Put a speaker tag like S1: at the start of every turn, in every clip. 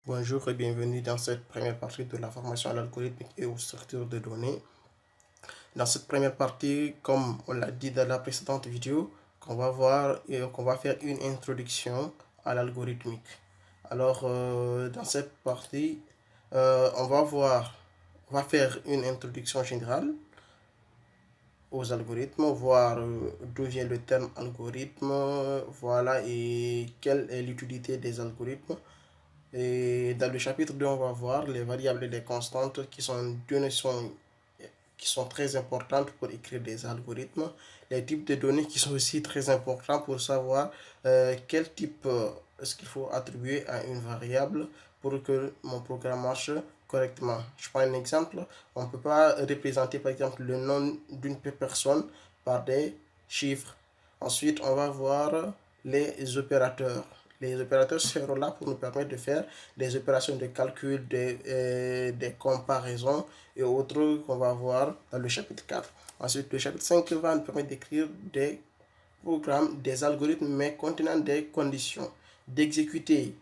S1: Bonjour et bienvenue dans cette première partie de la formation à l'algorithme et aux structures de données. Dans cette première partie, comme on l'a dit dans la précédente vidéo, qu'on va voir et qu'on va faire une introduction à l'algorithmique. Alors, dans cette partie, on va faire une introduction générale aux algorithmes, voir d'où vient le terme algorithme, voilà, et quelle est l'utilité des algorithmes. Et dans le chapitre 2, on va voir les variables et les constantes qui sont deux notions qui sont très importantes pour écrire des algorithmes. Les types de données qui sont aussi très importants pour savoir quel type est-ce qu'il faut attribuer à une variable pour que mon programme marche correctement. Je prends un exemple. On ne peut pas représenter par exemple le nom d'une personne par des chiffres. Ensuite, on va voir les opérateurs. Les opérateurs seront là pour nous permettre de faire des opérations de calcul, des comparaisons et autres qu'on va voir dans le chapitre 4. Ensuite, le chapitre 5 va nous permettre d'écrire des programmes, des algorithmes, mais contenant des conditions d'exécuter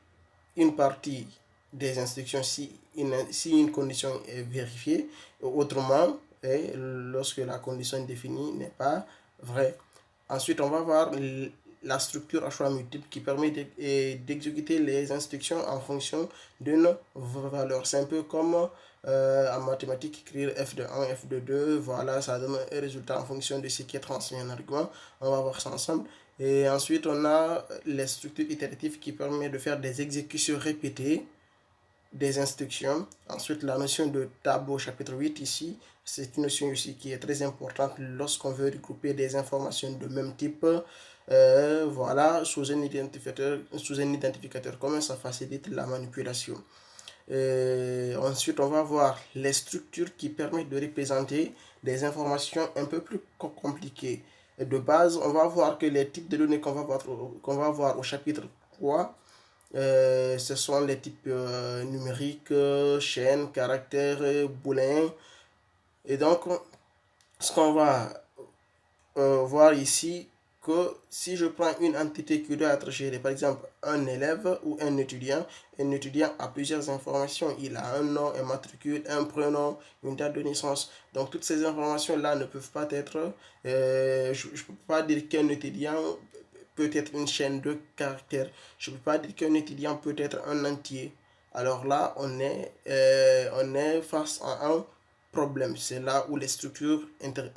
S1: une partie des instructions si une condition est vérifiée, autrement, et lorsque la condition définie n'est pas vraie. Ensuite, on va voir la structure à choix multiple qui permet d'exécuter les instructions en fonction d'une valeur. C'est un peu comme en mathématiques, écrire f de 1, f de 2, voilà, ça donne un résultat en fonction de ce qui est transmis en argument. On va voir ça ensemble. Et ensuite, on a les structures itératives qui permettent de faire des exécutions répétées des instructions. Ensuite, la notion de tableau, chapitre 8 ici, c'est une notion ici qui est très importante lorsqu'on veut regrouper des informations de même type, voilà, sous un identificateur commun, ça facilite la manipulation. Ensuite, on va voir les structures qui permettent de représenter des informations un peu plus compliquées. Et de base, on va voir que les types de données qu'on va voir au chapitre 3, ce sont les types numériques, chaînes, caractères, booléens. Et donc, ce qu'on va voir ici, que si je prends une entité qui doit être gérée, par exemple un élève ou un étudiant a plusieurs informations. Il a un nom, un matricule, un prénom, une date de naissance. Donc toutes ces informations-là ne peuvent pas être, je ne peux pas dire qu'un étudiant peut être une chaîne de caractères. Je ne peux pas dire qu'un étudiant peut être un entier. Alors là, on est face à un problème. C'est là où les structures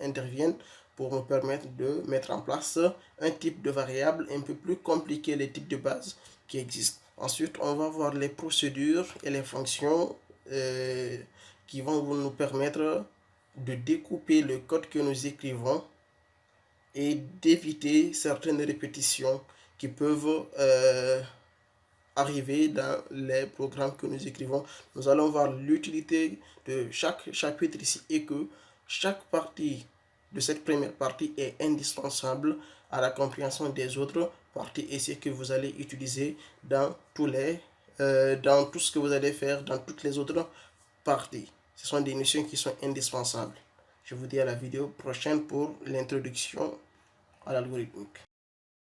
S1: interviennent pour nous permettre de mettre en place un type de variable un peu plus compliqué, les types de base qui existent. Ensuite, on va voir les procédures et les fonctions qui vont nous permettre de découper le code que nous écrivons et d'éviter certaines répétitions qui peuvent arriver dans les programmes que nous écrivons. Nous allons voir l'utilité de chaque chapitre ici et que chaque partie de cette première partie est indispensable à la compréhension des autres parties et c'est que vous allez utiliser dans dans tout ce que vous allez faire dans toutes les autres parties. Ce sont des notions qui sont indispensables. Je vous dis à la vidéo prochaine pour l'introduction à l'algorithmique.